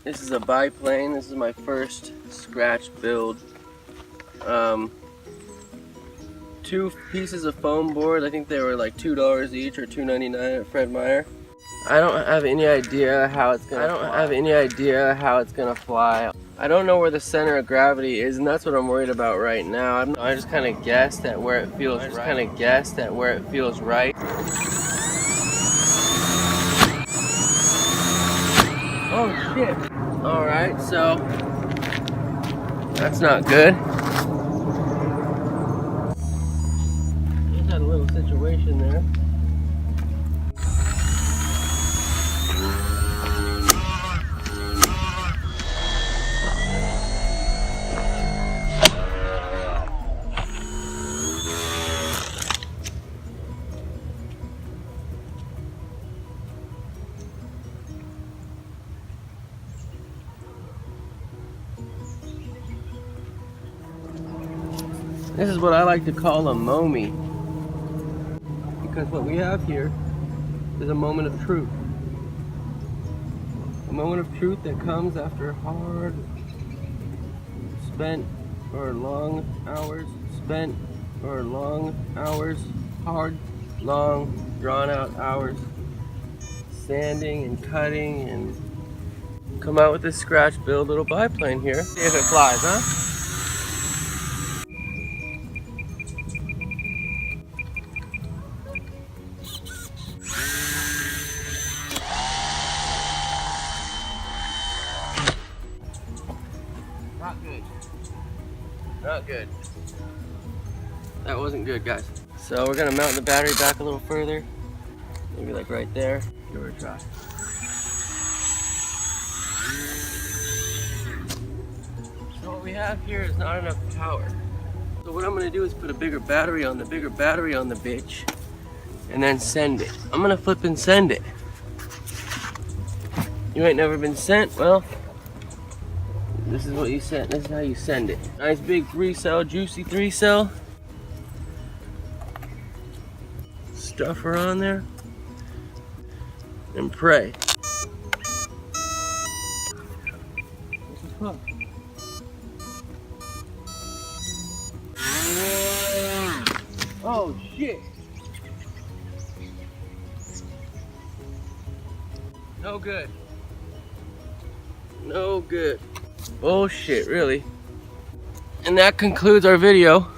This is a biplane. This is my first scratch build. 2 pieces of foam board. I think they were like $2 each or $2.99 at Fred Meyer. I don't have any idea how it's gonna fly. I don't know where the center of gravity is, and that's what I'm worried about right now. I just kind of guessed at where it feels right. Oh shit. Alright, so that's not good. Just had a little situation there. This is what I like to call a mommy, because what we have here is a moment of truth. A moment of truth that comes after hard spent or long hours, hard, long, drawn out hours, sanding and cutting, and come out with this scratch build little biplane here. See if it flies, huh? Not good. Not good. That wasn't good, guys. So we're gonna mount the battery back a little further. Maybe like right there. Give it a try. So what we have here is not enough power. So what I'm gonna do is put a bigger battery on the bitch and then send it. I'm gonna flip and send it. You ain't never been sent? Well, this is what you send. This is how you send it. Nice big 3-cell, juicy 3-cell. Stuff her on there and pray. This is fun. Oh shit! No good. No good. Bullshit, really. And that concludes our video.